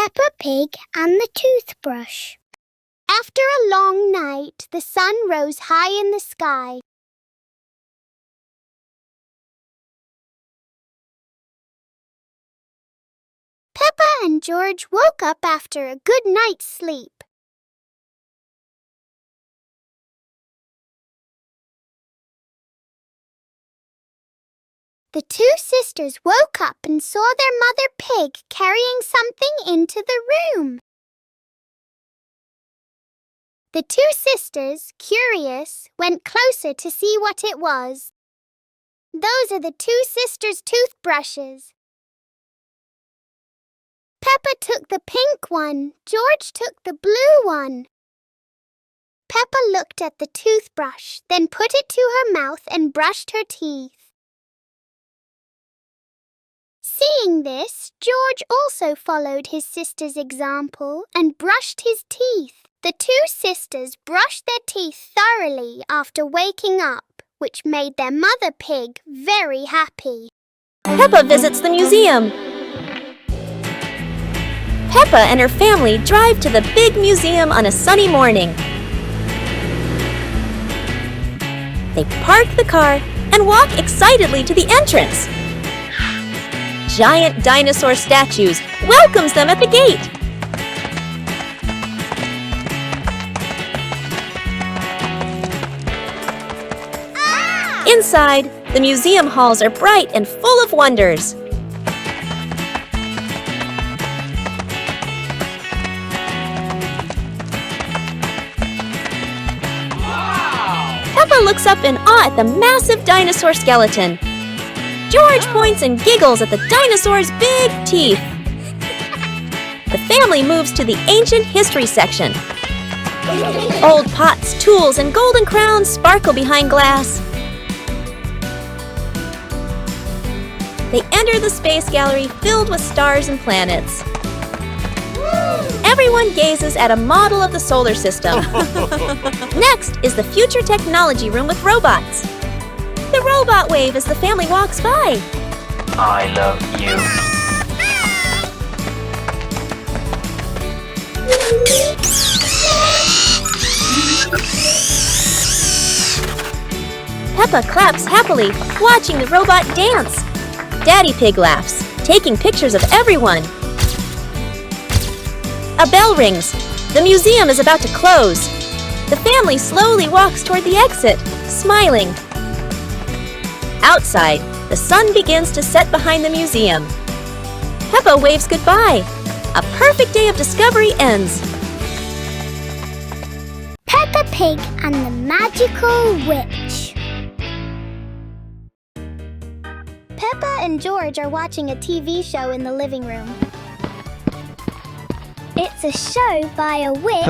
Peppa Pig and the Toothbrush. After a long night, the sun rose high in the sky. Peppa and George woke up after a good night's sleep. The two sisters woke up and saw their mother pig carrying something into the room. The two sisters, curious, went closer to see what it was. Those are the two sisters' toothbrushes. Peppa took the pink one, George took the blue one. Peppa looked at the toothbrush, then put it to her mouth and brushed her teeth. Seeing this, George also followed his sister's example and brushed his teeth. The two sisters brushed their teeth thoroughly after waking up, which made their mother pig very happy. Peppa visits the museum. Peppa and her family drive to the big museum on a sunny morning. They park the car and walk excitedly to the entrance. Giant dinosaur statues welcomes them at the gate. Inside, the museum halls are bright and full of wonders. Peppa looks up in awe at the massive dinosaur skeleton. George points and giggles at the dinosaur's big teeth. The family moves to the ancient history section. Old pots, tools, and golden crowns sparkle behind glass. They enter the space gallery filled with stars and planets. Everyone gazes at a model of the solar system. Next is the future technology room with robots. The robot wave as the family walks by. I love you. Peppa claps happily, watching the robot dance. Daddy Pig laughs, taking pictures of everyone. A bell rings. The museum is about to close. The family slowly walks toward the exit, smiling. Outside, the sun begins to set behind the museum. Peppa waves goodbye. A perfect day of discovery ends. Peppa Pig and the Magical Witch. Peppa and George are watching a TV show in the living room. It's a show by a witch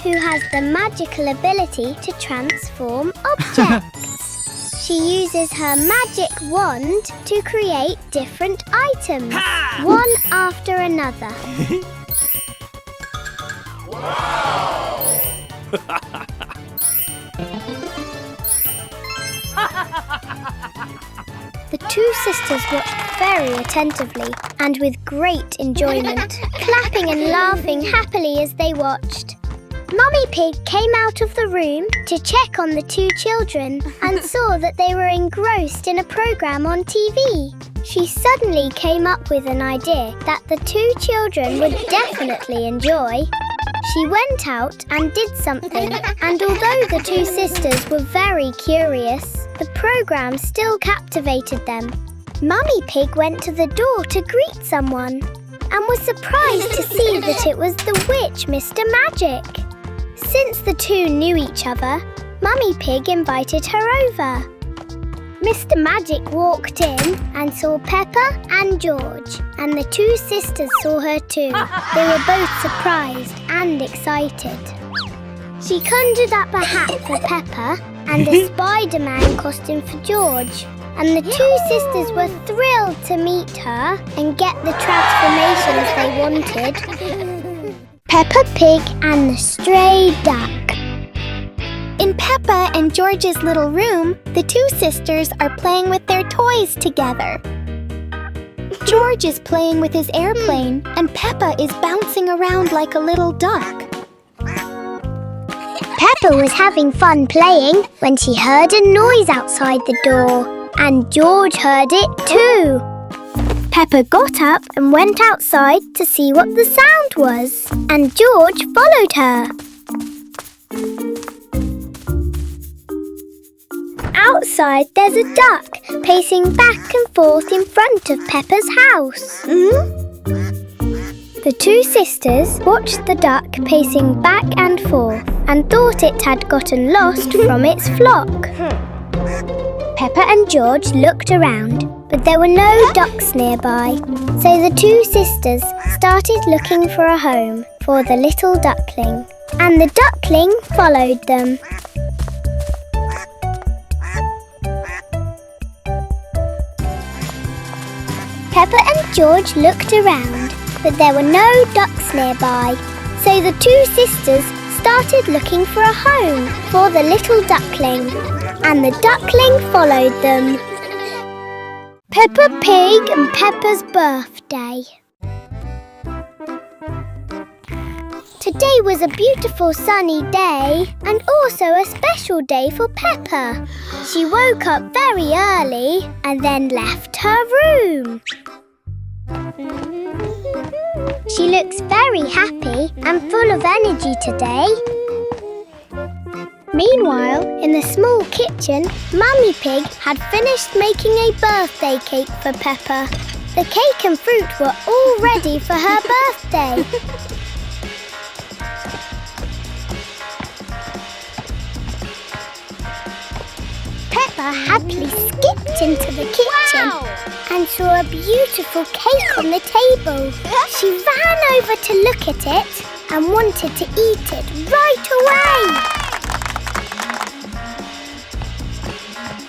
who has the magical ability to transform objects. She uses her magic wand to create different items, one after another. The two sisters watched very attentively and with great enjoyment, clapping and laughing happily as they watched. Mummy Pig came out of the room to check on the two children and saw that they were engrossed in a program on TV. She suddenly came up with an idea that the two children would definitely enjoy. She went out and did something, and although the two sisters were very curious, the program still captivated them. Mummy Pig went to the door to greet someone and was surprised to see that it was the witch, Mr. Magic. Since the two knew each other, Mummy Pig invited her over. Mr. Magic walked in and saw Peppa and George, and the two sisters saw her too. They were both surprised and excited. She conjured up a hat for Peppa and a Spider-Man costume for George, and the two sisters were thrilled to meet her and get the transformations they wanted. Peppa Pig and the Stray Duck. In Peppa and George's little room, the two sisters are playing with their toys together. George is playing with his airplane, and Peppa is bouncing around like a little duck. Peppa was having fun playing when she heard a noise outside the door, and George heard it too. Peppa got up and went outside to see what the sound was, and George followed her. Outside, there's a duck pacing back and forth in front of Peppa's house. The two sisters watched the duck pacing back and forth and thought it had gotten lost from its flock. Peppa and George looked around, but there were no ducks nearby. So the two sisters started looking for a home for the little duckling, and the duckling followed them. Peppa and George looked around, but there were no ducks nearby. So the two sisters started looking for a home for the little duckling, and the duckling followed them. Peppa Pig and Peppa's birthday. Today was a beautiful sunny day and also a special day for Peppa. She woke up very early and then left her room. She looks very happy and full of energy today. Meanwhile, in the small kitchen, Mummy Pig had finished making a birthday cake for Peppa. The cake and fruit were all ready for her birthday. Peppa happily skipped into the kitchen and saw a beautiful cake on the table. She ran over to look at it and wanted to eat it right away.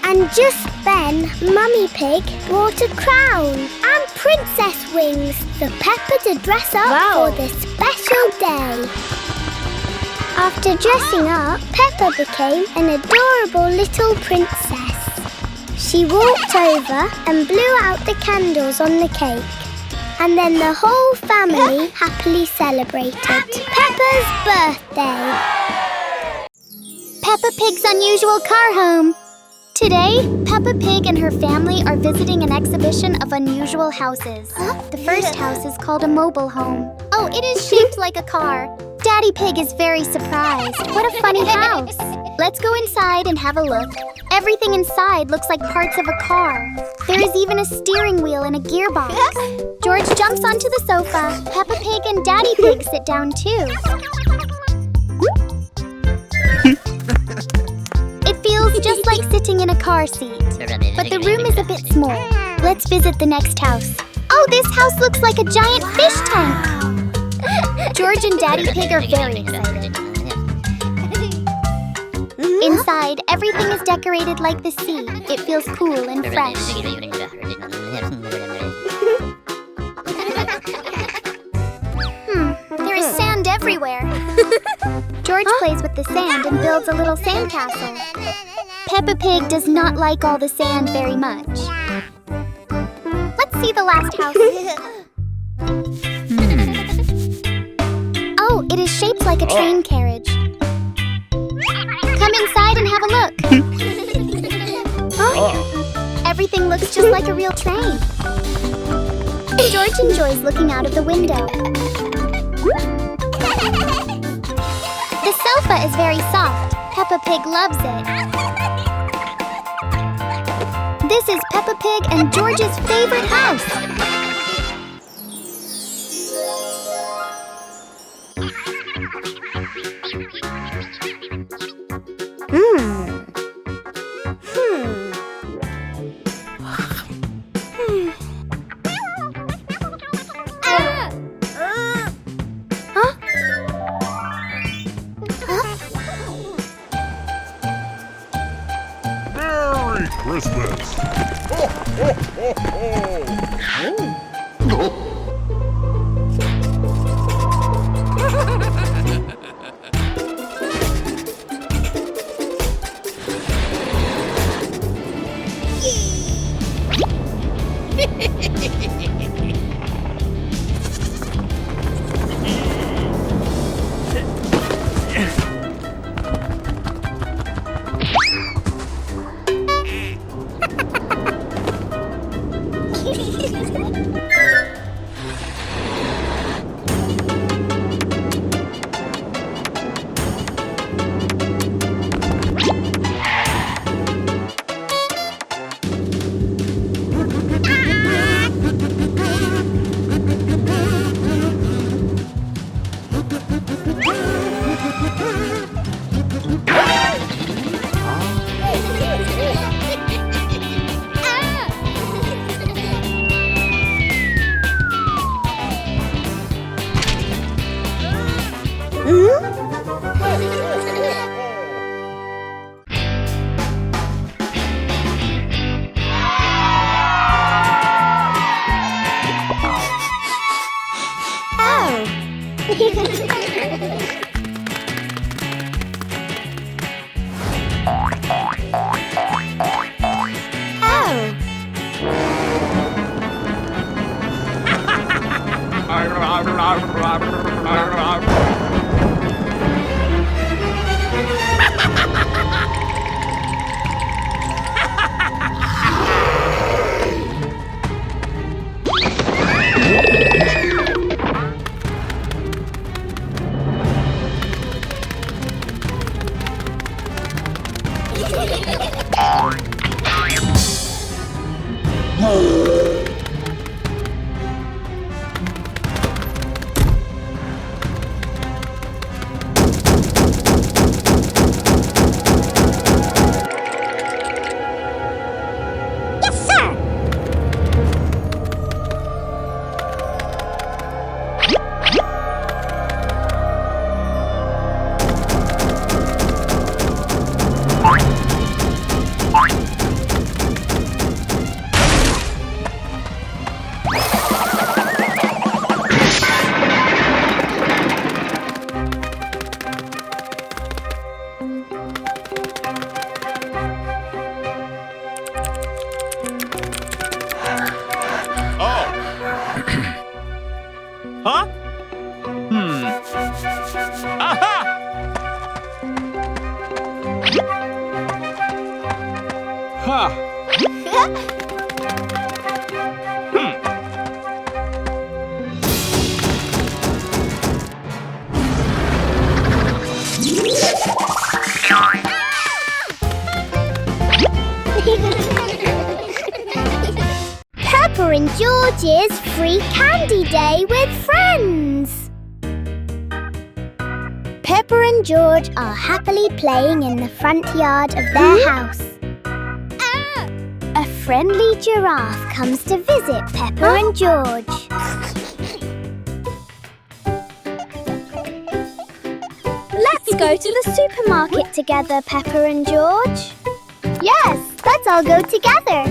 And just then, Mummy Pig brought a crown and princess wings for Peppa to dress up for this special day. After dressing up, Peppa became an adorable little princess. She walked over and blew out the candles on the cake. And then the whole family happily celebrated Peppa's birthday. Peppa Pig's Unusual Car Home. Today, Peppa Pig and her family are visiting an exhibition of unusual houses. The first house is called a mobile home. Oh, it is shaped like a car. Daddy Pig is very surprised. What a funny house. Let's go inside and have a look. Everything inside looks like parts of a car. There is even a steering wheel and a gearbox. George jumps onto the sofa. Peppa Pig and Daddy Pig sit down too. It feels just like sitting in a car seat, but the room is a bit small. Let's visit the next house. Oh, this house looks like a giant fish tank. George and Daddy Pig are very excited. Inside, everything is decorated like the sea. It feels cool and fresh. There is sand everywhere. George plays with the sand and builds a little sandcastle. Peppa Pig does not like all the sand very much. Let's see the last house. Oh, it is shaped like a train carriage. Come inside and have a look. Everything looks just like a real train. George enjoys looking out of the window. The sofa is very soft. Peppa Pig loves it. This is Peppa Pig and George's favorite house. Merry Christmas! Ho, ho, ho, ho. Huh? Aha! Ha! Peppa and George's free candy day with friends. Peppa and George are happily playing in the front yard of their house. A friendly giraffe comes to visit Peppa and George. Let's go to the supermarket together, Peppa and George. Yes, let's all go together.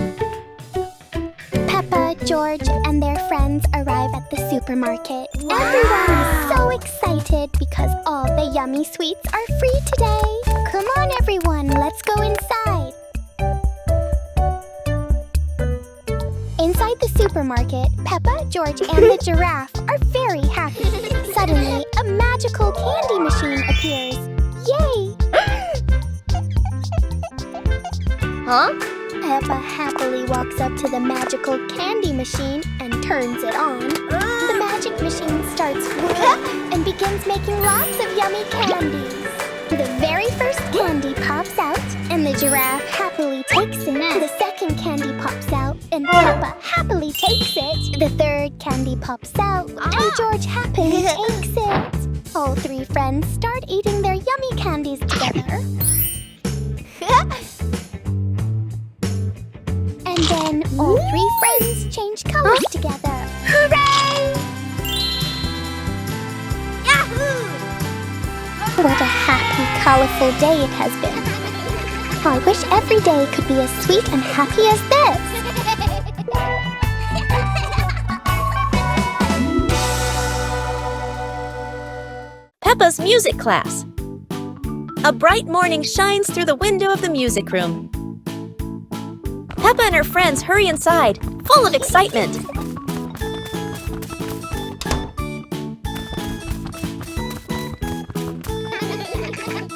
Peppa, George, and their friends arrive at the supermarket. Wow. Everyone is so excited because all the yummy sweets are free today. Come on, everyone, let's go inside. Inside the supermarket, Peppa, George, and the giraffe are very happy. Suddenly, a magical candy machine appears. Yay! Huh? Peppa happily walks up to the magical candy machine and turns it on. The magic machine starts whirring and begins making lots of yummy candies. The very first candy pops out, and the giraffe happily takes it. The second candy pops out, and Peppa happily takes it. The third candy pops out, and George happily takes it. All three friends start eating their yummy candies together. And then all three friends change colors together. Hooray! Yahoo! What a happy, colorful day it has been. I wish every day could be as sweet and happy as this. Peppa's music class. A bright morning shines through the window of the music room. Peppa and her friends hurry inside, full of excitement.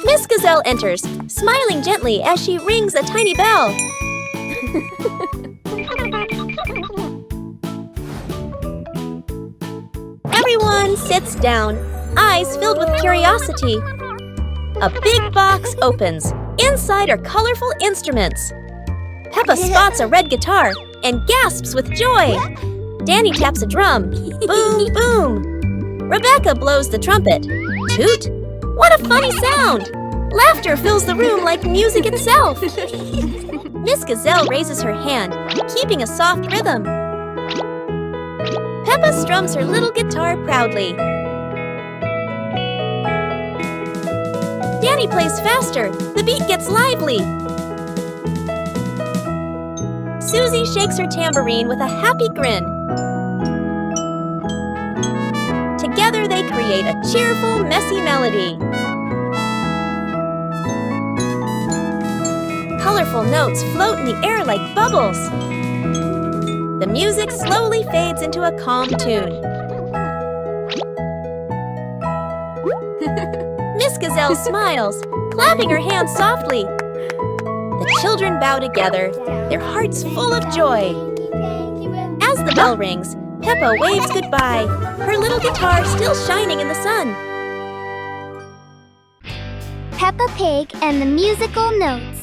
Miss Gazelle enters, smiling gently as she rings a tiny bell. Everyone sits down, eyes filled with curiosity. A big box opens. Inside are colorful instruments. Peppa spots a red guitar and gasps with joy. Danny taps a drum. Boom, boom. Rebecca blows the trumpet. Toot! What a funny sound! Laughter fills the room like music itself. Miss Gazelle raises her hand, keeping a soft rhythm. Peppa strums her little guitar proudly. Danny plays faster. The beat gets lively. Susie shakes her tambourine with a happy grin. Together they create a cheerful, messy melody. Colorful notes float in the air like bubbles. The music slowly fades into a calm tune. Miss Gazelle smiles, clapping her hands softly. The children bow together, their hearts full of joy. As the bell rings, Peppa waves goodbye, her little guitar still shining in the sun. Peppa Pig and the Musical Notes.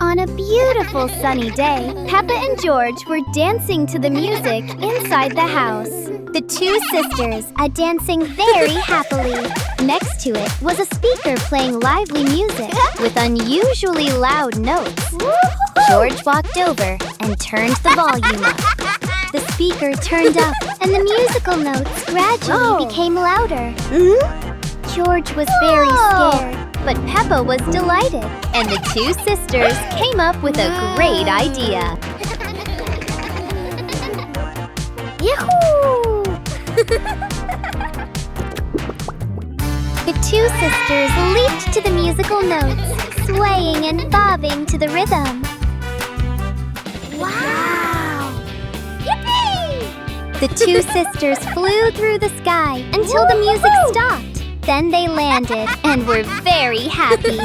On a beautiful sunny day, Peppa and George were dancing to the music inside the house. The two sisters are dancing very happily. Next to it was a speaker playing lively music with unusually loud notes. George walked over and turned the volume up. The speaker turned up and the musical notes gradually became louder. George was very scared, but Peppa was delighted, and the two sisters came up with a great idea. Yahoo! The two sisters leaped to the musical notes, swaying and bobbing to the rhythm. Wow! Yippee! The two sisters flew through the sky until the music stopped. Then they landed and were very happy.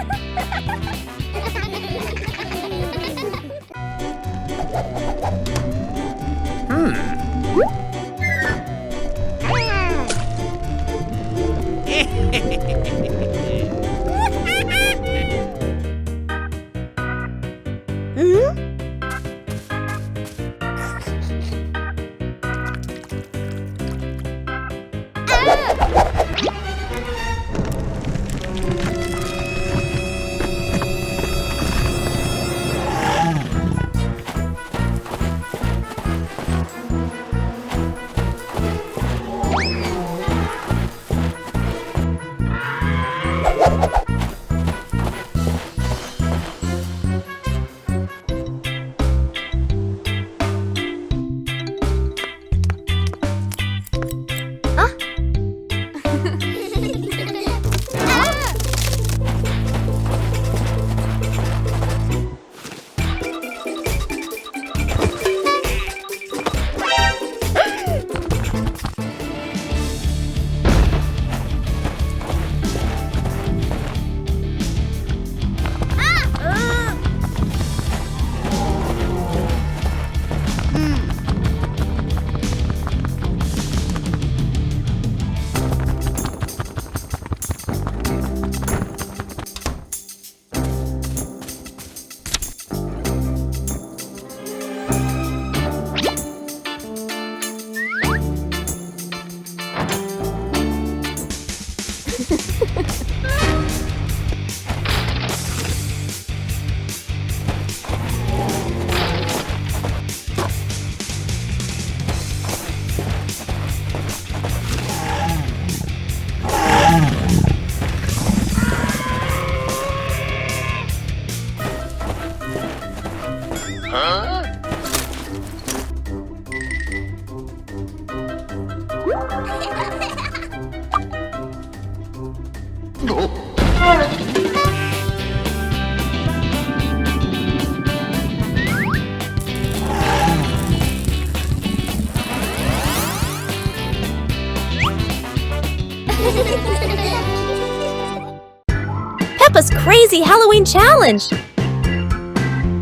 Peppa's Crazy Halloween Challenge!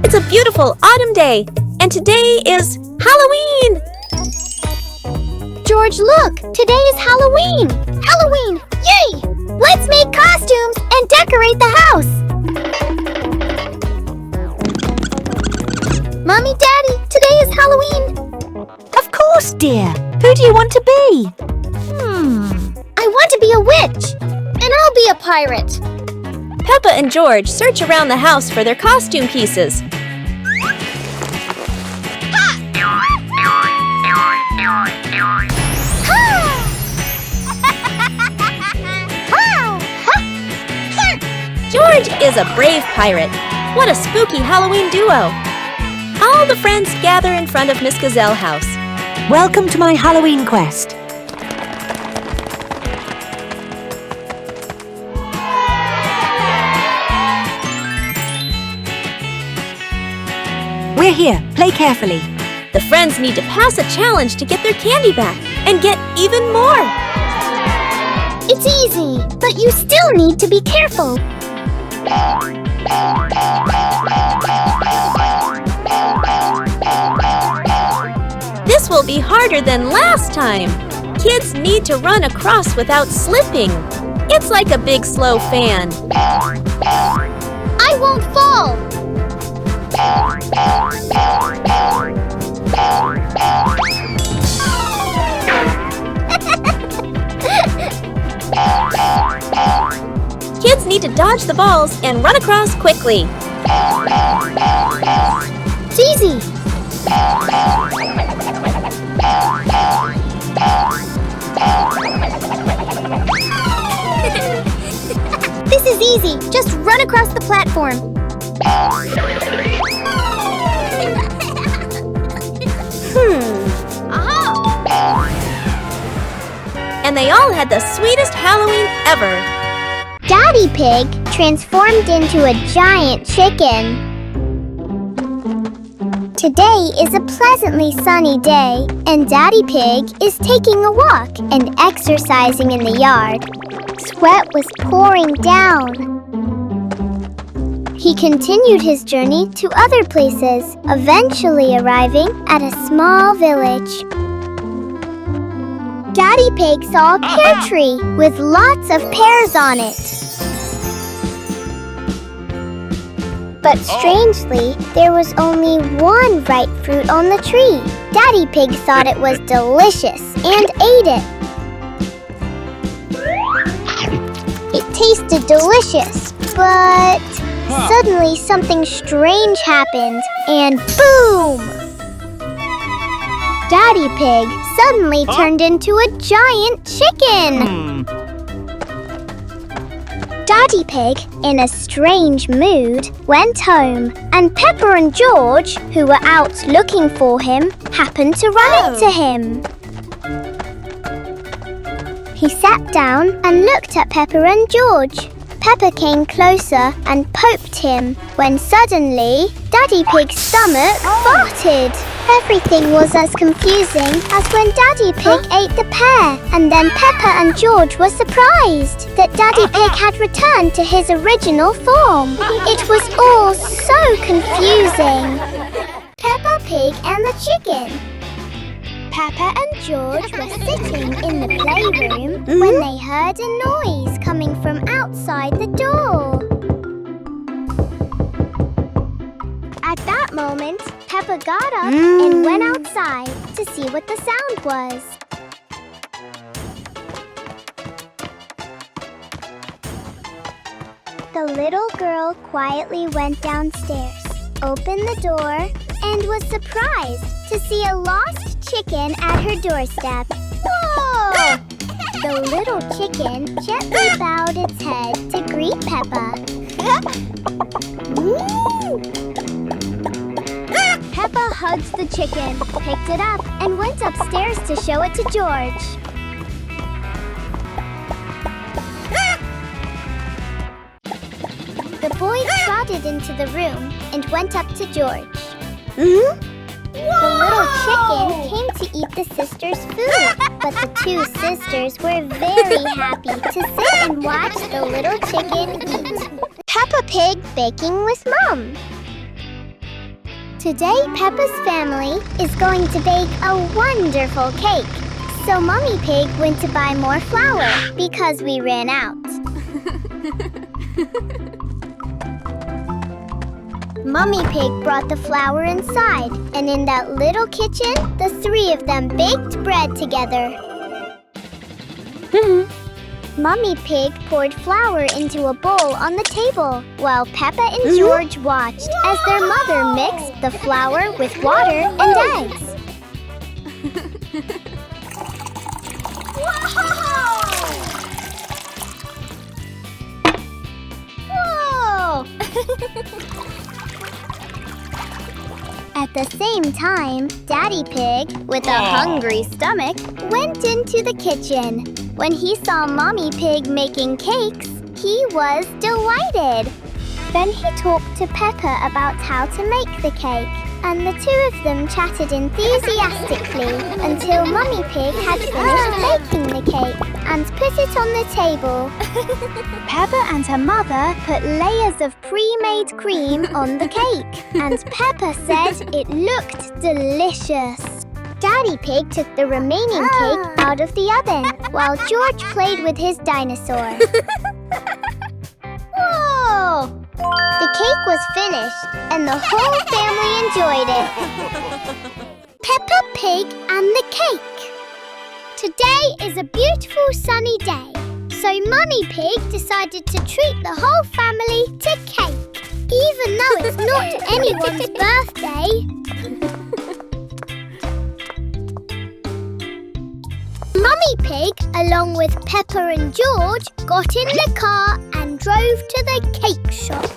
It's a beautiful autumn day, and today is Halloween! George, look! Today is Halloween! Halloween! Yay! Let's make costumes and decorate the house! Mommy, Daddy, today is Halloween! Of course, dear. Who do you want to be? I want to be a witch! And I'll be a pirate! Peppa and George search around the house for their costume pieces. George is a brave pirate. What a spooky Halloween duo. All the friends gather in front of Miss Gazelle house. Welcome to my Halloween quest. We're here. Play carefully. The friends need to pass a challenge to get their candy back and get even more. It's easy, but you still need to be careful. This will be harder than last time. Kids need to run across without slipping. It's like a big slow fan. I won't fall. Kids need to dodge the balls and run across quickly. It's easy. This is easy. Just run across the platform. And they all had the sweetest Halloween ever. Daddy Pig transformed into a giant chicken. Today is a pleasantly sunny day, and Daddy Pig is taking a walk and exercising in the yard. Sweat was pouring down. He continued his journey to other places, eventually arriving at a small village. Daddy Pig saw a pear tree with lots of pears on it. But strangely, there was only one ripe fruit on the tree. Daddy Pig thought it was delicious and ate it. It tasted delicious, but suddenly something strange happened, and boom! Daddy Pig suddenly turned into a giant chicken. Daddy Pig, in a strange mood, went home, and Peppa and George, who were out looking for him, happened to run into him. He sat down and looked at Peppa and George. Peppa came closer and poked him, when suddenly, Daddy Pig's stomach farted. Everything was as confusing as when Daddy Pig ate the pear, and then Peppa and George were surprised that Daddy Pig had returned to his original form. It was all so confusing. Peppa Pig and the chicken. Peppa and George were sitting in the playroom when they heard a noise coming from outside the door. At that moment, Peppa got up and went outside to see what the sound was. The little girl quietly went downstairs, opened the door, and was surprised to see a lost chicken at her doorstep. Whoa! The little chicken gently bowed its head to greet Peppa. Peppa hugged the chicken, picked it up, and went upstairs to show it to George. The boys trotted into the room and went up to George. The little chicken came to eat the sisters' food, but the two sisters were very happy to sit and watch the little chicken eat. Peppa Pig baking with Mom. Today, Peppa's family is going to bake a wonderful cake. So Mummy Pig went to buy more flour because we ran out. Mummy Pig brought the flour inside, and in that little kitchen, the three of them baked bread together. Mummy Pig poured flour into a bowl on the table, while Peppa and George watched as their mother mixed the flour with water and eggs. Whoa! At the same time, Daddy Pig, with a hungry stomach, went into the kitchen. When he saw Mommy Pig making cakes, he was delighted. Then he talked to Peppa about how to make the cake, and the two of them chatted enthusiastically until Mummy Pig had finished baking the cake and put it on the table. Peppa and her mother put layers of pre-made cream on the cake, and Peppa said it looked delicious. Daddy Pig took the remaining cake out of the oven while George played with his dinosaur. Whoa! The cake was finished, and the whole family enjoyed it. Peppa Pig and the cake. Today is a beautiful sunny day, so Mummy Pig decided to treat the whole family to cake, even though it's not anyone's birthday. Mummy Pig, along with Peppa and George, got in the car and drove to the cake shop.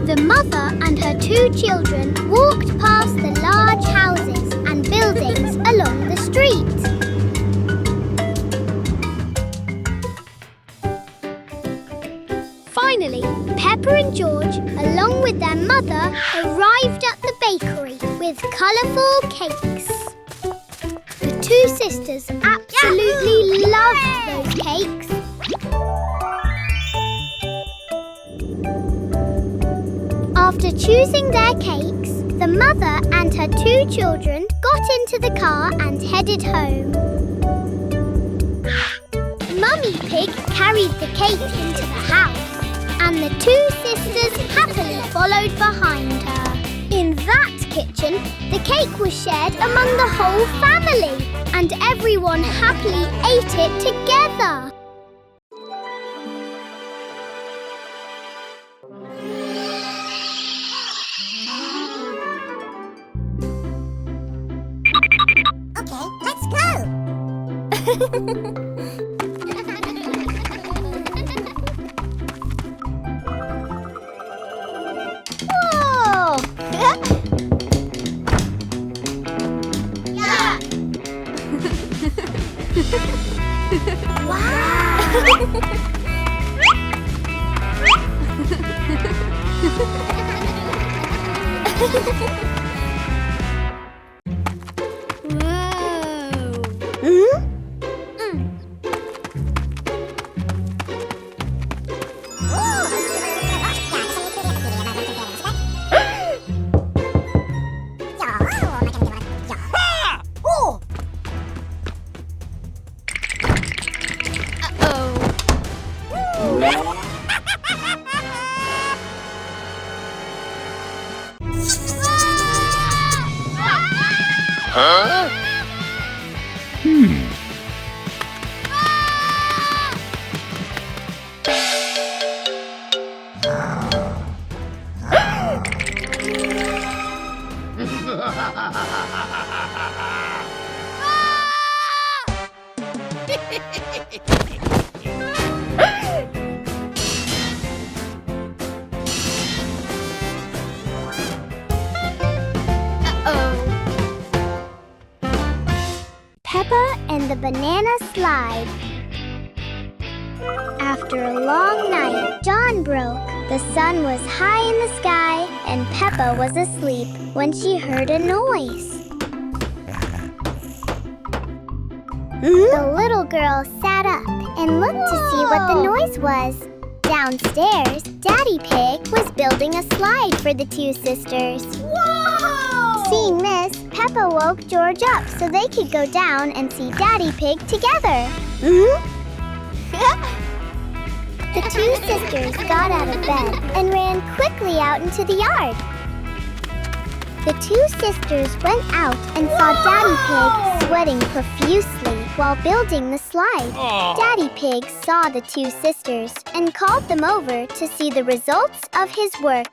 The mother and her two children walked past the large houses and buildings along the street. Finally, Peppa and George, along with their mother, arrived at the bakery with colourful cakes. The two sisters absolutely loved those cakes. After choosing their cakes, the mother and her two children got into the car and headed home. Mummy Pig carried the cake into the house, and the two sisters happily followed behind her. In that kitchen, the cake was shared among the whole family, and everyone happily ate it together. Okay, let's go! Whoa! Yeah! Peppa and the Banana Slide. After a long night, dawn broke. The sun was high in the sky, and Peppa was asleep when she heard a noise. The little girl sat up and looked to see what the noise was. Downstairs, Daddy Pig was building a slide for the two sisters. Whoa! Seeing this, Peppa woke George up so they could go down and see Daddy Pig together. The two sisters got out of bed and ran quickly out into the yard. The two sisters went out and saw Daddy Pig sweating profusely while building the slide. Daddy Pig saw the two sisters and called them over to see the results of his work.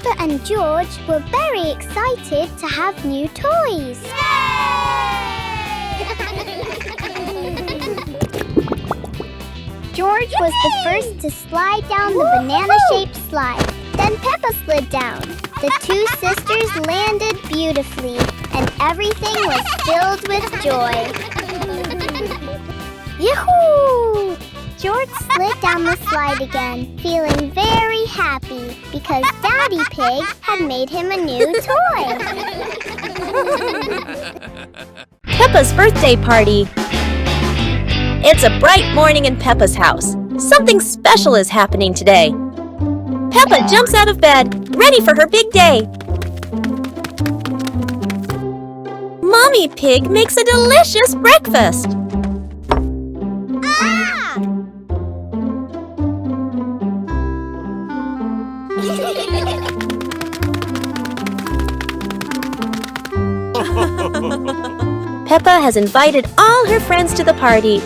Peppa and George were very excited to have new toys. George was the first to slide down the banana-shaped slide. Then Peppa slid down. The two sisters landed beautifully, and everything was filled with joy. Yoo-hoo! George slid down the slide again, feeling very happy because Daddy Pig had made him a new toy. Peppa's birthday party. It's a bright morning in Peppa's house. Something special is happening today. Peppa jumps out of bed, ready for her big day. Mommy Pig makes a delicious breakfast. Peppa has invited all her friends to the party.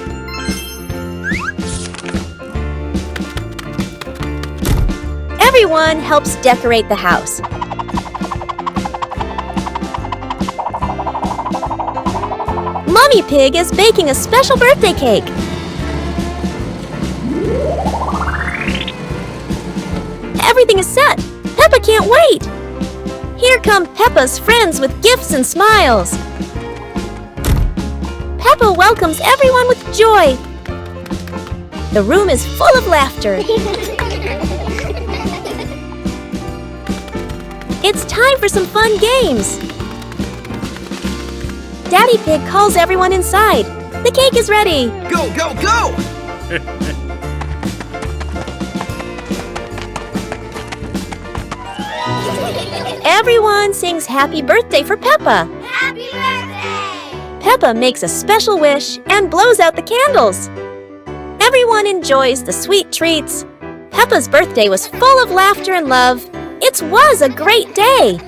Everyone helps decorate the house. Mommy Pig is baking a special birthday cake. Everything is set. Peppa can't wait. Here come Peppa's friends with gifts and smiles. Peppa welcomes everyone with joy. The room is full of laughter. It's time for some fun games. Daddy Pig calls everyone inside. The cake is ready. Go, go, go! Everyone sings happy birthday for Peppa. Happy birthday! Peppa makes a special wish and blows out the candles. Everyone enjoys the sweet treats. Peppa's birthday was full of laughter and love. It was a great day.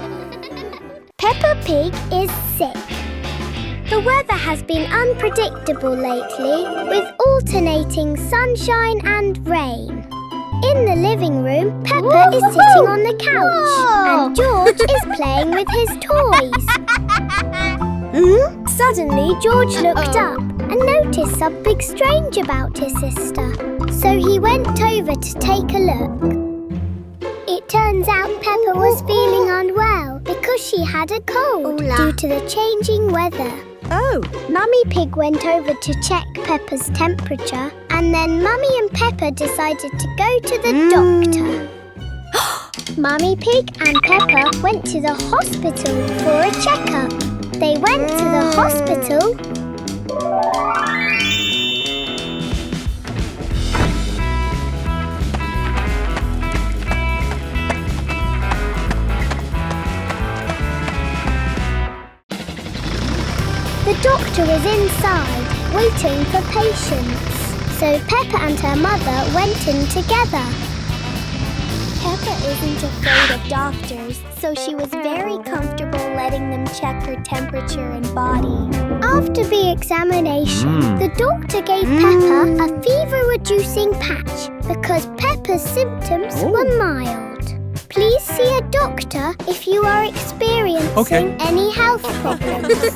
Peppa Pig is sick. The weather has been unpredictable lately, with alternating sunshine and rain. In the living room, Peppa is sitting on the couch, and George is playing with his toys. Suddenly, George looked up and noticed something strange about his sister. So he went over to take a look. It turns out Peppa was feeling unwell because she had a cold due to the changing weather. Mummy Pig went over to check Peppa's temperature, and then Mummy and Peppa decided to go to the doctor. Mummy Pig and Peppa went to the hospital for a checkup. They went to the hospital. The doctor is inside, waiting for patients. So Peppa and her mother went in together. Peppa isn't afraid of doctors, so she was very comfortable letting them check her temperature and body. After the examination, the doctor gave Peppa a fever-reducing patch because Peppa's symptoms were mild. Please see a doctor if you are experiencing any health problems.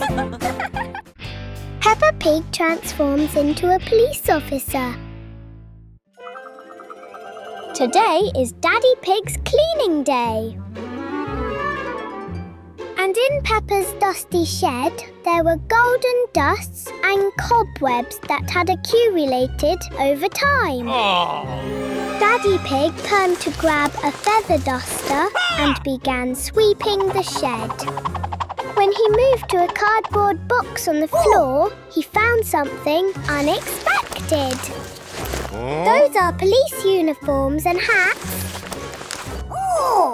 Peppa Pig transforms into a police officer. Today is Daddy Pig's cleaning day. And in Peppa's dusty shed, there were golden dusts and cobwebs that had accumulated over time. Daddy Pig turned to grab a feather duster and began sweeping the shed. When he moved to a cardboard box on the floor, he found something unexpected. Those are police uniforms and hats.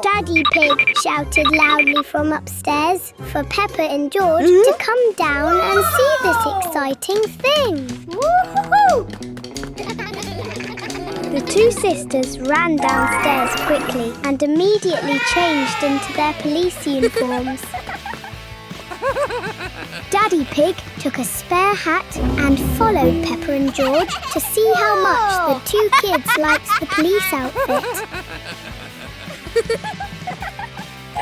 Daddy Pig shouted loudly from upstairs for Peppa and George to come down and see this exciting thing. Woo-hoo-hoo! The two sisters ran downstairs quickly and immediately changed into their police uniforms. Daddy Pig took a spare hat and followed Peppa and George to see how much the two kids liked the police outfit.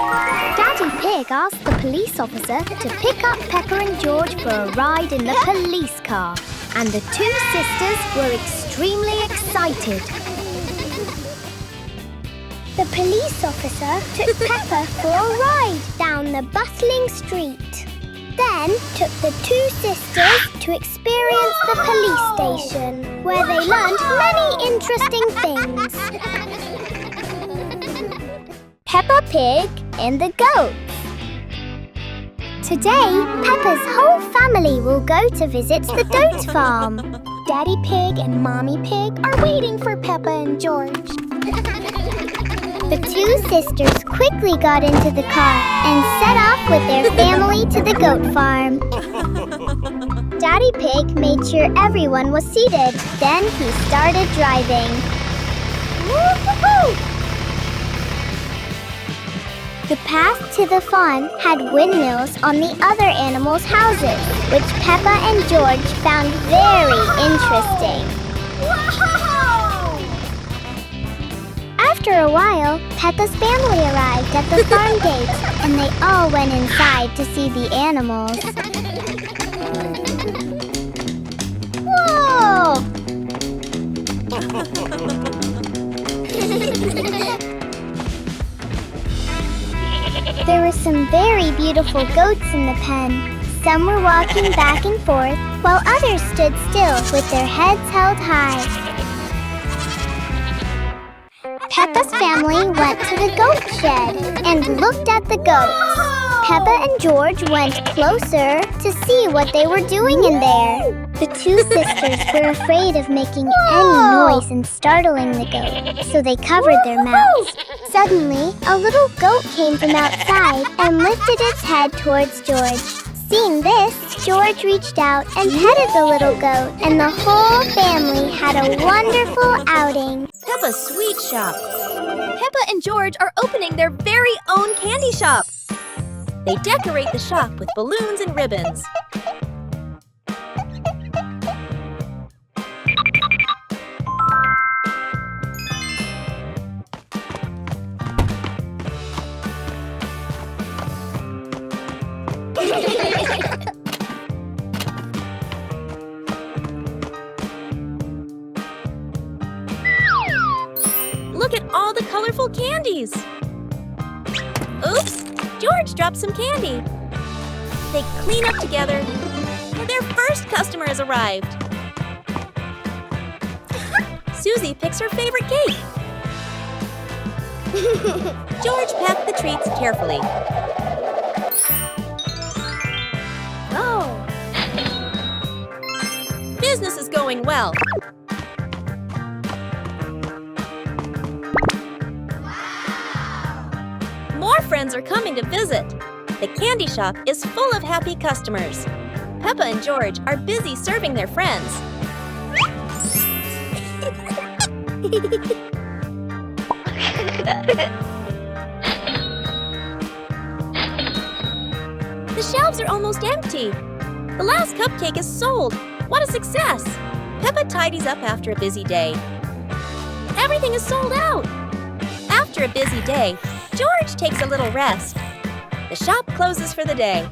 Daddy Pig asked the police officer to pick up Peppa and George for a ride in the police car, and the two sisters were extremely excited. The police officer took Peppa for a ride down the bustling street. Then took the two sisters to experience the police station, where they learned many interesting things. Peppa Pig and the Goats. Today, Peppa's whole family will go to visit the goat farm. Daddy Pig and Mommy Pig are waiting for Peppa and George. The two sisters quickly got into the car and set off with their family to the goat farm. Daddy Pig made sure everyone was seated. Then he started driving. Woo-hoo-hoo! The path to the farm had windmills on the other animals' houses, which Peppa and George found very interesting. Whoa! After a while, Peppa's family arrived at the farm gate, and they all went inside to see the animals. Whoa! There were some very beautiful goats in the pen. Some were walking back and forth, while others stood still with their heads held high. Peppa's family went to the goat shed and looked at the goats. Peppa and George went closer to see what they were doing in there. The two sisters were afraid of making any noise and startling the goat, so they covered their mouths. Suddenly, a little goat came from outside and lifted its head towards George. Seeing this, George reached out and petted the little goat, and the whole family had a wonderful outing. Peppa's Sweet Shop. Peppa and George are opening their very own candy shop. They decorate the shop with balloons and ribbons. Look at all the colorful candies! Oops! George dropped some candy. They clean up together, and their first customer has arrived. Susie picks her favorite cake. George packed the treats carefully. Oh! Business is going well. More friends are coming to visit. The candy shop is full of happy customers. Peppa and George are busy serving their friends. The shelves are almost empty. The last cupcake is sold. What a success! Peppa tidies up after a busy day. Everything is sold out. After a busy day, George takes a little rest. The shop closes for the day.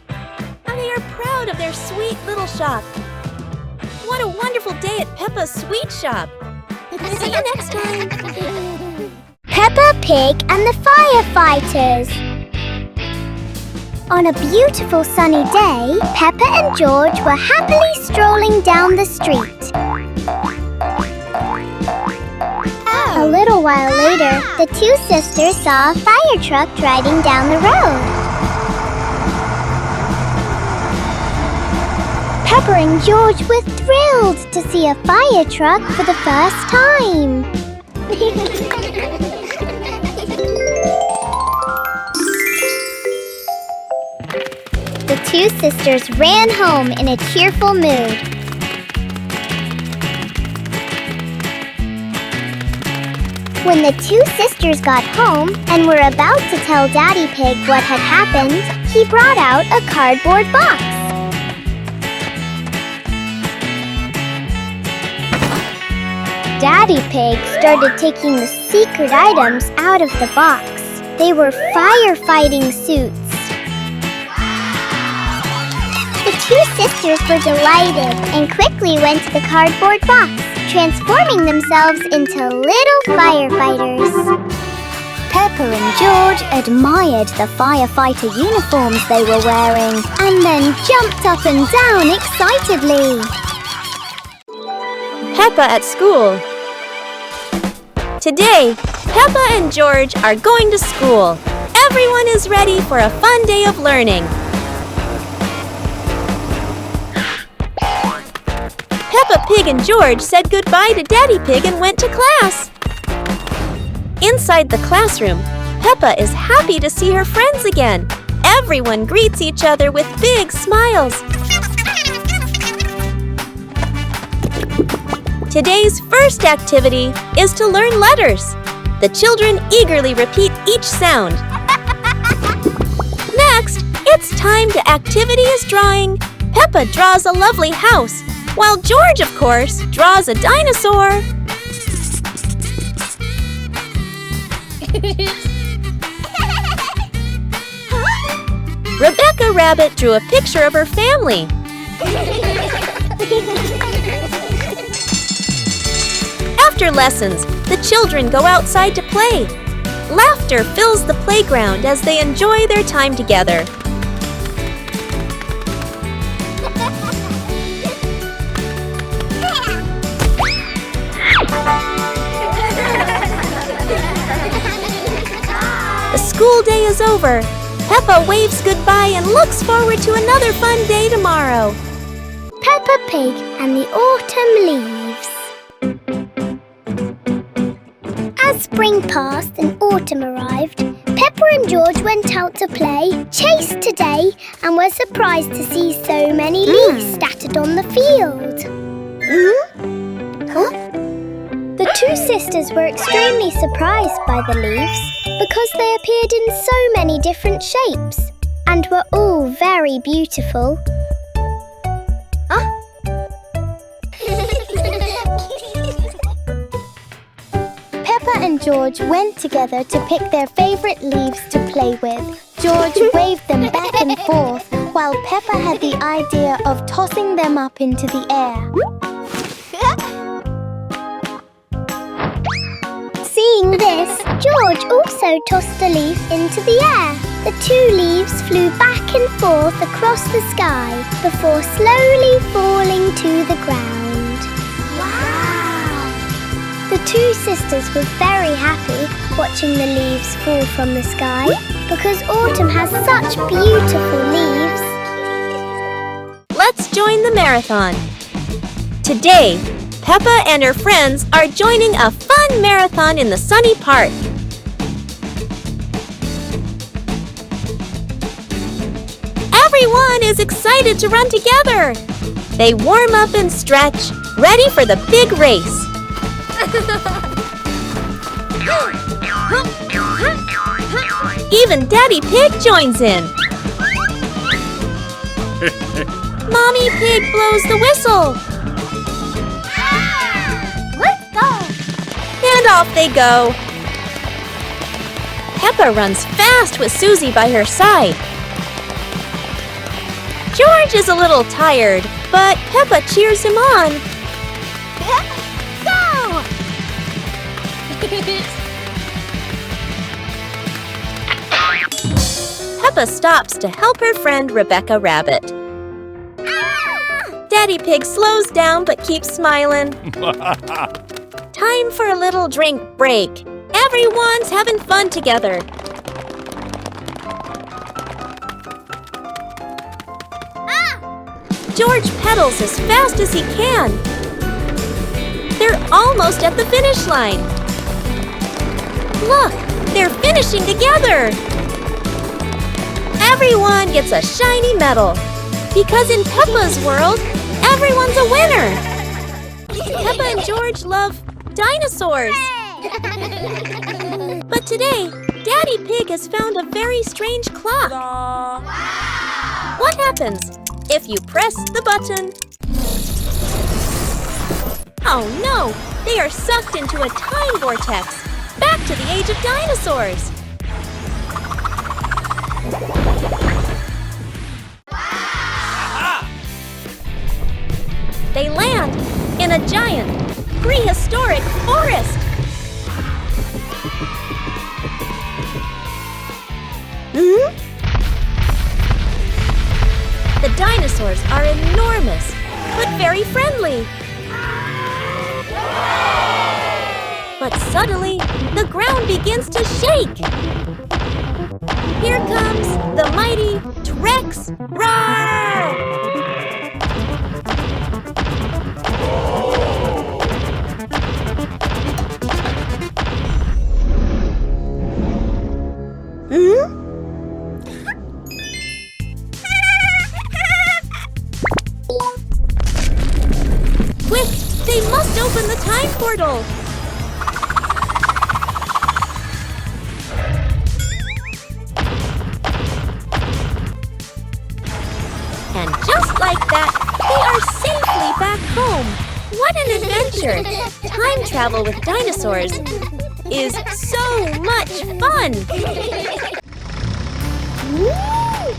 And they are proud of their sweet little shop. What a wonderful day at Peppa's Sweet Shop. See you next time. Peppa Pig and the Firefighters. On a beautiful sunny day, Peppa and George were happily strolling down the street. A little while later, the two sisters saw a fire truck driving down the road. Peppa and George were thrilled to see a fire truck for the first time. The two sisters ran home in a cheerful mood. When the two sisters got home and were about to tell Daddy Pig what had happened, he brought out a cardboard box. Daddy Pig started taking the secret items out of the box. They were firefighting suits. The two sisters were delighted and quickly went to the cardboard box, transforming themselves into little firefighters. Peppa and George admired the firefighter uniforms they were wearing and then jumped up and down excitedly. Peppa at school. Today, Peppa and George are going to school. Everyone is ready for a fun day of learning. Peppa Pig and George said goodbye to Daddy Pig and went to class. Inside the classroom, Peppa is happy to see her friends again. Everyone greets each other with big smiles. Today's first activity is to learn letters. The children eagerly repeat each sound. Next, it's time to activities drawing. Peppa draws a lovely house, while George, of course, draws a dinosaur. Rebecca Rabbit drew a picture of her family. After lessons, the children go outside to play. Laughter fills the playground as they enjoy their time together. The school day is over. Peppa waves goodbye and looks forward to another fun day tomorrow. Peppa Pig and the Autumn Leaves. As spring passed and autumn arrived, Peppa and George went out to play chase today and were surprised to see so many leaves scattered on the field. The two sisters were extremely surprised by the leaves because they appeared in so many different shapes and were all very beautiful. Peppa and George went together to pick their favourite leaves to play with. George waved them back and forth while Peppa had the idea of tossing them up into the air. Seeing this, George also tossed a leaf into the air. The two leaves flew back and forth across the sky before slowly falling to the ground. Wow! The two sisters were very happy watching the leaves fall from the sky because autumn has such beautiful leaves. Let's join the marathon. Today, Peppa and her friends are joining a fun marathon in the sunny park. Everyone is excited to run together. They warm up and stretch, ready for the big race. Even Daddy Pig joins in. Mommy Pig blows the whistle. Let's go! And off they go. Peppa runs fast with Susie by her side. George is a little tired, but Peppa cheers him on. Go! Peppa stops to help her friend Rebecca Rabbit. Daddy Pig slows down but keeps smiling. Time for a little drink break. Everyone's having fun together. George pedals as fast as he can. They're almost at the finish line. Look, they're finishing together. Everyone gets a shiny medal. Because in Peppa's world, everyone's a winner. Peppa and George love dinosaurs. But today, Daddy Pig has found a very strange clock. What happens if you press the button? Oh no! They are sucked into a time vortex, back to the age of dinosaurs. a giant, prehistoric forest. The dinosaurs are enormous, but very friendly. But suddenly, the ground begins to shake. Here comes the mighty T-Rex. Roar! Quick! They must open the time portal! And just like that, they are safely back home! What an adventure! Time travel with dinosaurs is so much fun! Whoa!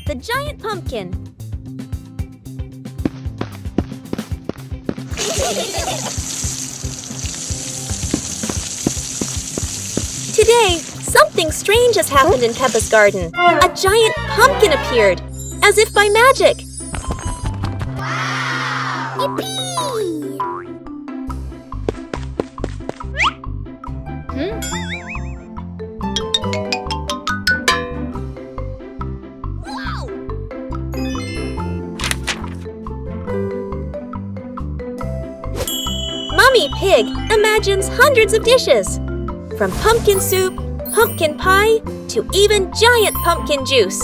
The giant pumpkin. Today, something strange has happened in Peppa's garden. A giant pumpkin appeared, as if by magic. Yippee! Mummy Pig imagines hundreds of dishes, from pumpkin soup, pumpkin pie, to even giant pumpkin juice.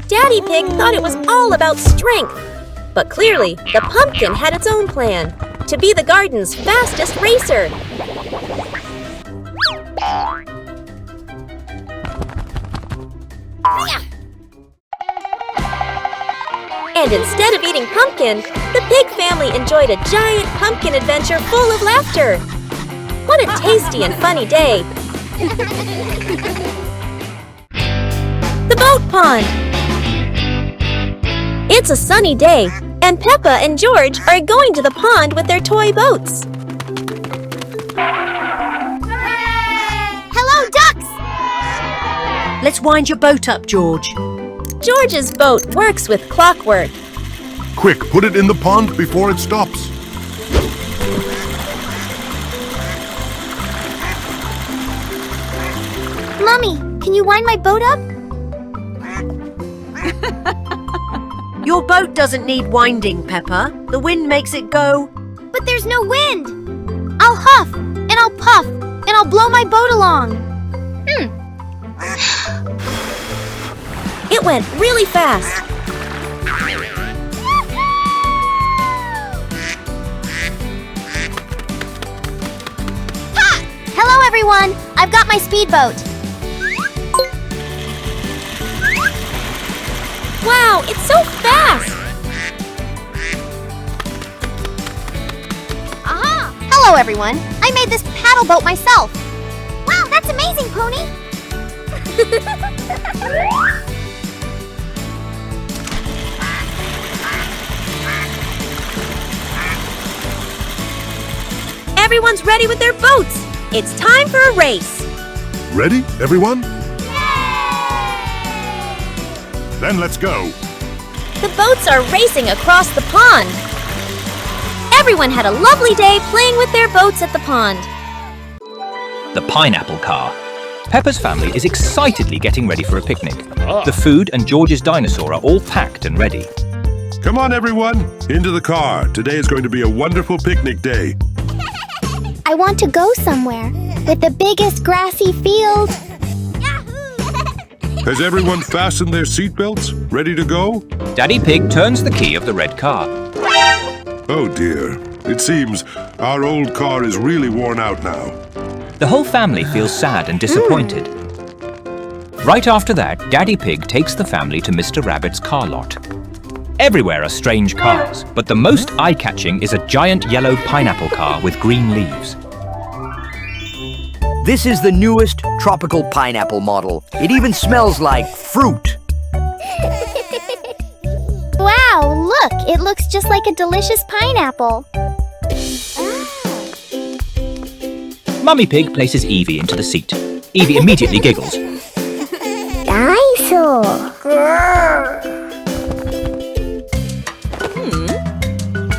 Daddy Pig thought it was all about strength, but clearly the pumpkin had its own plan, to be the garden's fastest racer. And instead of eating pumpkin, the pig family enjoyed a giant pumpkin adventure full of laughter. What a tasty and funny day! The boat pond! It's a sunny day, and Peppa and George are going to the pond with their toy boats. Hello, ducks! Let's wind your boat up, George. George's boat works with clockwork. Quick, put it in the pond before it stops. Mommy, can you wind my boat up? Your boat doesn't need winding, Peppa. The wind makes it go. But there's no wind. I'll huff, and I'll puff, and I'll blow my boat along. It went really fast. Hello, everyone. I've got my speedboat. Wow, it's so fast! Hello, everyone. I made this paddle boat myself. Wow, that's amazing, Pony. Everyone's ready with their boats. It's time for a race. Ready, everyone? Then let's go. The boats are racing across the pond. Everyone had a lovely day playing with their boats at the pond. The pineapple car. Peppa's family is excitedly getting ready for a picnic. The food and George's dinosaur are all packed and ready. Come on, everyone. Into the car. Today is going to be a wonderful picnic day. I want to go somewhere with the biggest grassy field. Has everyone fastened their seatbelts? Ready to go? Daddy Pig turns the key of the red car. Oh dear. It seems our old car is really worn out now. The whole family feels sad and disappointed. Right after that, Daddy Pig takes the family to Mr. Rabbit's car lot. Everywhere are strange cars, but the most eye-catching is a giant yellow pineapple car with green leaves. This is the newest tropical pineapple model. It even smells like fruit. Wow, look! It looks just like a delicious pineapple. Mummy Pig places Evie into the seat. Evie immediately giggles. Dinosaur!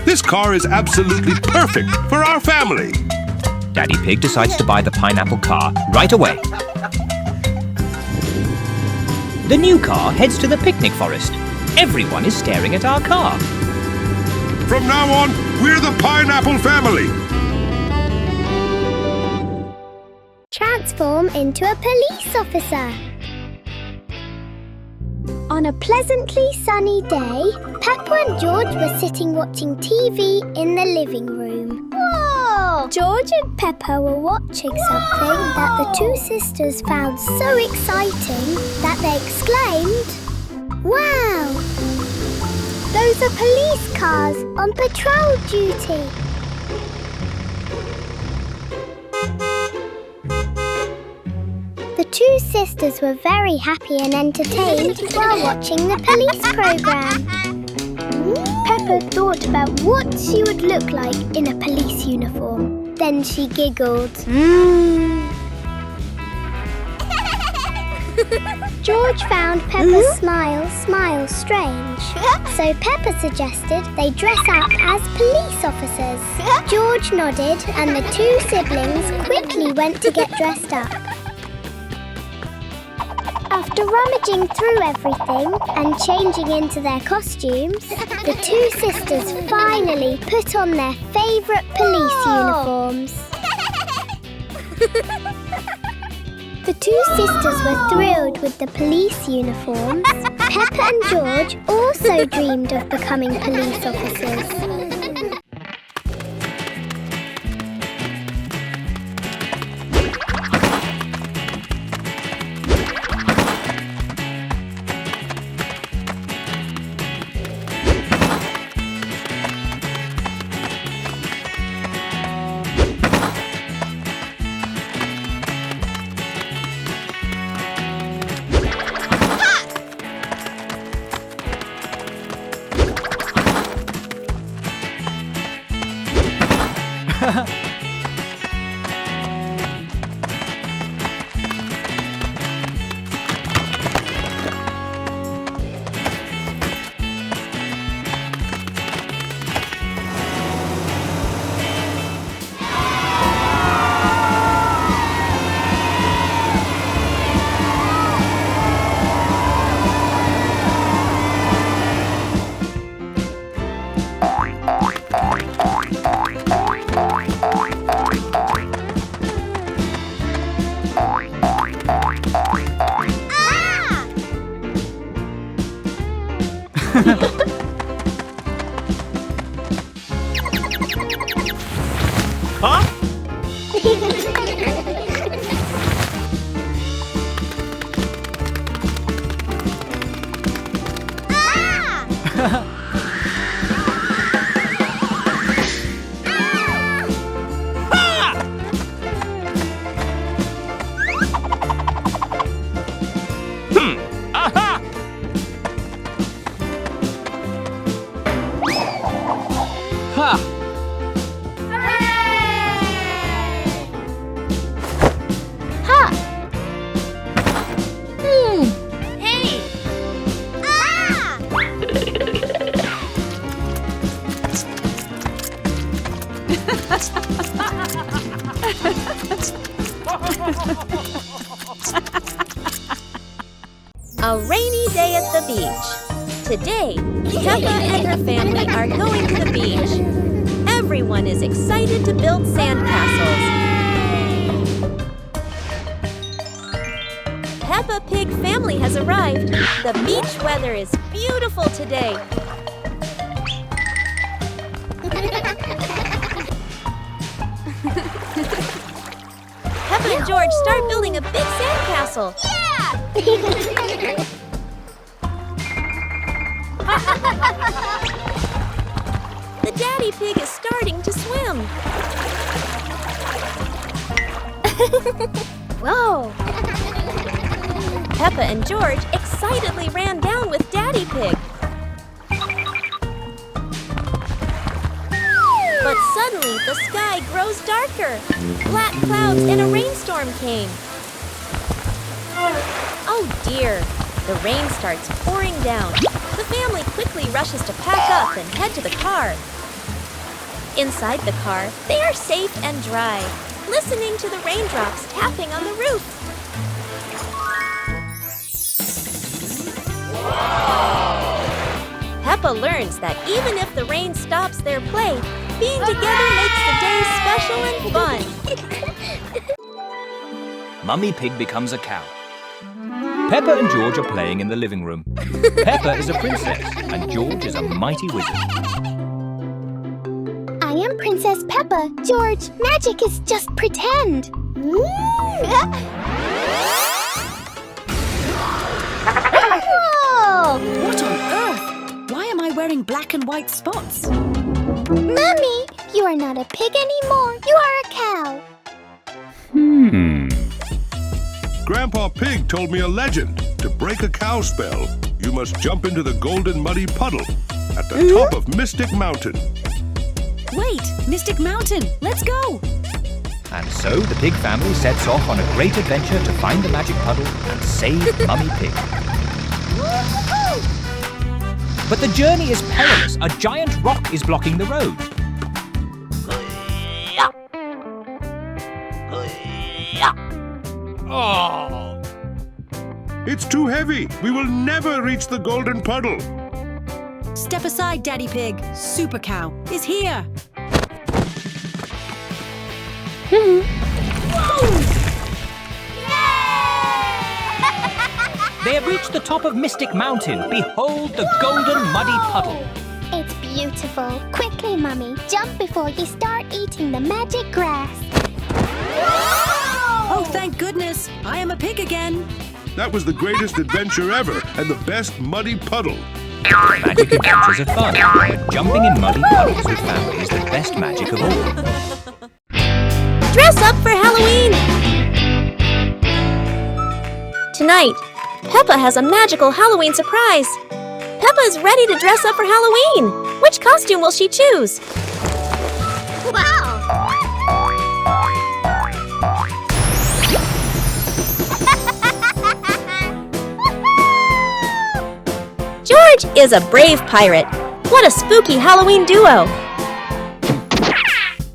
This car is absolutely perfect for our family. Daddy Pig decides to buy the pineapple car right away. The new car heads to the picnic forest. Everyone is staring at our car. From now on, we're the Pineapple Family. Transform into a police officer. On a pleasantly sunny day, Peppa and George were sitting watching TV in the living room. Whoa! George and Peppa were watching something that the two sisters found so exciting that they exclaimed, "Wow! Those are police cars on patrol duty." The two sisters were very happy and entertained while watching the police program. Peppa thought about what she would look like in a police uniform. Then she giggled. George found Peppa's smile strange. So Peppa suggested they dress up as police officers. George nodded and the two siblings quickly went to get dressed up. After rummaging through everything and changing into their costumes, the two sisters finally put on their favourite police uniforms. The two sisters were thrilled with the police uniforms. Peppa and George also dreamed of becoming police officers. Today, Peppa and her family are going to the beach. Everyone is excited to build sandcastles. Peppa Pig family has arrived. The beach weather is beautiful today. Peppa and George start building a big sandcastle. Yeah! The Daddy Pig is starting to swim. Whoa! Peppa and George excitedly ran down with Daddy Pig. But suddenly, the sky grows darker. Black clouds and a rainstorm came. Oh dear, the rain starts pouring down. The family quickly rushes to pack up and head to the car. Inside the car, they are safe and dry, listening to the raindrops tapping on the roof. Peppa learns that even if the rain stops their play, being together makes the day special and fun. Mummy Pig becomes a cow. Peppa and George are playing in the living room. Peppa is a princess and George is a mighty wizard. I am Princess Peppa. George, magic is just pretend. Whoa! What on earth? Why am I wearing black and white spots? Mummy, you are not a pig anymore. You are a cow. Grandpa Pig told me a legend. To break a cow spell, you must jump into the golden muddy puddle at the top of Mystic Mountain. Wait, Mystic Mountain, let's go! And so the pig family sets off on a great adventure to find the magic puddle and save Mummy Pig. But the journey is perilous. A giant rock is blocking the road. Oh! It's too heavy. We will never reach the golden puddle. Step aside, Daddy Pig. Super Cow is here. They have reached the top of Mystic Mountain. Behold the golden muddy puddle. It's beautiful. Quickly, Mummy, jump before you start eating the magic grass. Oh, thank goodness. I am a pig again. That was the greatest adventure ever and the best muddy puddle. Magic adventures are fun, but jumping in muddy puddles with family is the best magic of all. Dress up for Halloween! Tonight, Peppa has a magical Halloween surprise. Peppa is ready to dress up for Halloween. Which costume will she choose? Wow! George is a brave pirate. What a spooky Halloween duo!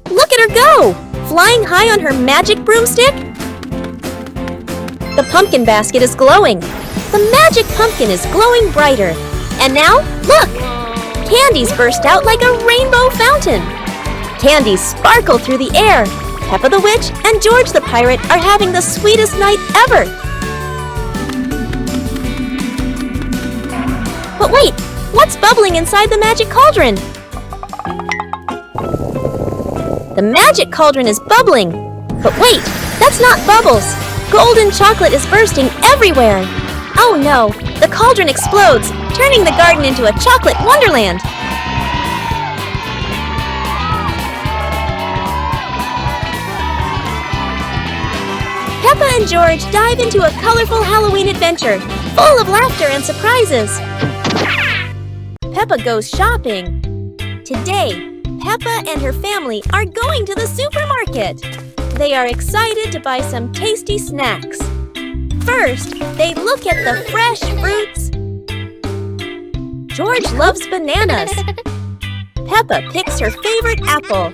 Look at her go! Flying high on her magic broomstick? The pumpkin basket is glowing. The magic pumpkin is glowing brighter. And now, look! Candies burst out like a rainbow fountain. Candies sparkle through the air. Peppa the Witch and George the Pirate are having the sweetest night ever. But wait, what's bubbling inside the magic cauldron? The magic cauldron is bubbling. But wait, that's not bubbles. Golden chocolate is bursting everywhere. Oh no, the cauldron explodes, turning the garden into a chocolate wonderland. Peppa and George dive into a colorful Halloween adventure, full of laughter and surprises. Peppa goes shopping. Today, Peppa and her family are going to the supermarket. They are excited to buy some tasty snacks. First, they look at the fresh fruits. George loves bananas. Peppa picks her favorite apple.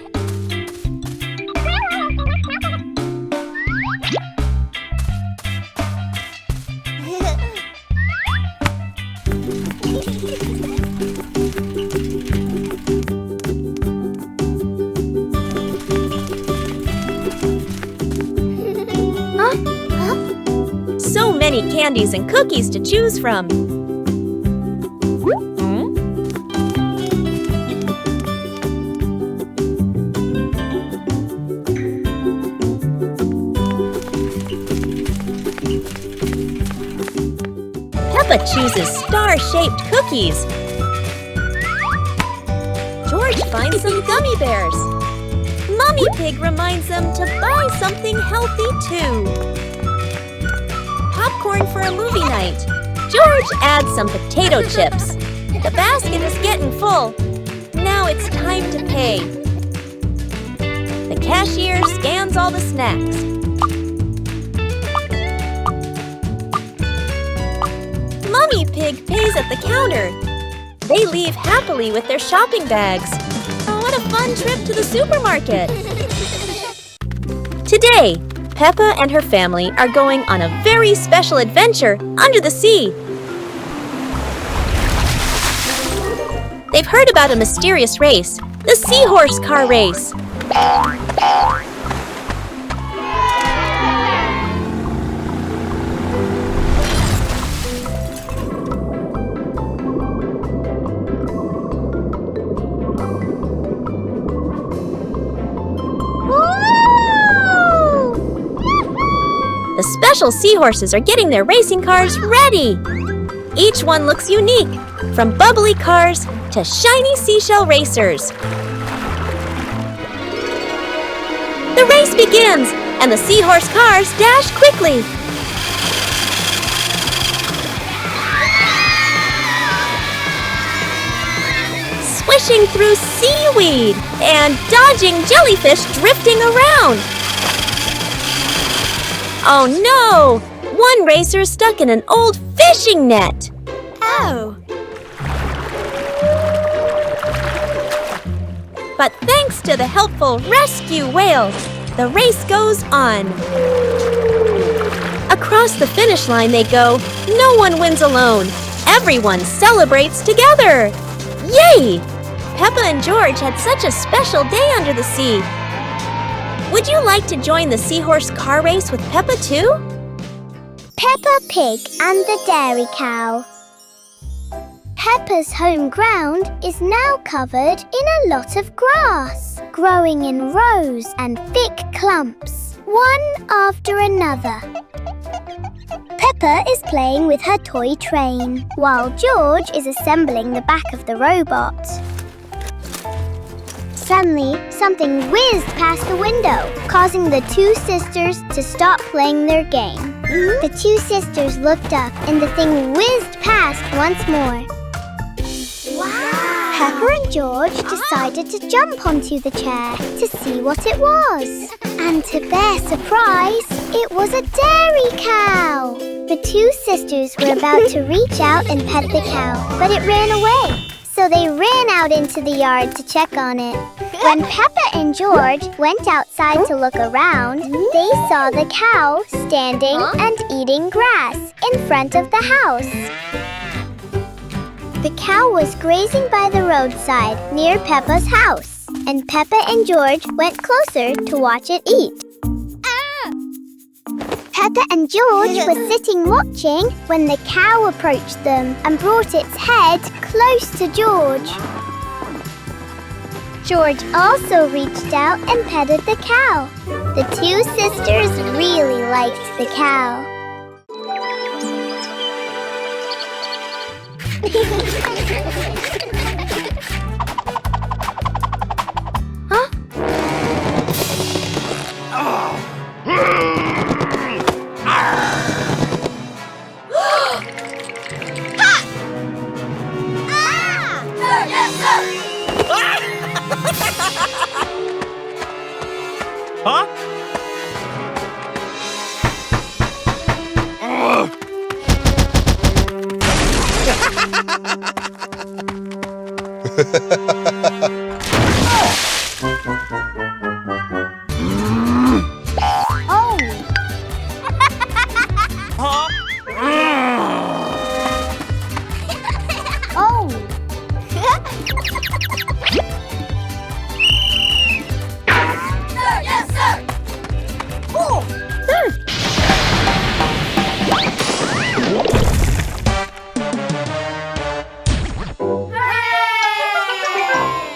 candies and cookies to choose from. Peppa chooses star-shaped cookies. George finds some gummy bears. Mummy Pig reminds them to buy something healthy too. Popcorn for a movie night. George adds some potato chips. The basket is getting full. Now it's time to pay. The cashier scans all the snacks. Mummy Pig pays at the counter. They leave happily with their shopping bags. Oh, what a fun trip to the supermarket! Today, Peppa and her family are going on a very special adventure under the sea. They've heard about a mysterious race, the seahorse car race. The special seahorses are getting their racing cars ready. Each one looks unique, from bubbly cars to shiny seashell racers. The race begins, and the seahorse cars dash quickly. Swishing through seaweed and dodging jellyfish drifting around. Oh no! One racer is stuck in an old fishing net. Oh. But thanks to the helpful rescue whale, the race goes on. Across the finish line they go. No one wins alone. Everyone celebrates together. Yay! Peppa and George had such a special day under the sea. Would you like to join the seahorse car race with Peppa too? Peppa Pig and the Dairy Cow. Peppa's home ground is now covered in a lot of grass, growing in rows and thick clumps, one after another. Peppa is playing with her toy train, while George is assembling the back of the robot. Suddenly, something whizzed past the window, causing the two sisters to stop playing their game. The two sisters looked up and the thing whizzed past once more. Wow! Peppa and George decided to jump onto the chair to see what it was. And to their surprise, it was a dairy cow. The two sisters were about to reach out and pet the cow, but it ran away. So they ran out into the yard to check on it. When Peppa and George went outside to look around, they saw the cow standing and eating grass in front of the house. The cow was grazing by the roadside near Peppa's house, and Peppa and George went closer to watch it eat. Peppa and George were sitting watching when the cow approached them and brought its head close to George. George also reached out and petted the cow. The two sisters really liked the cow. Huh? Huh?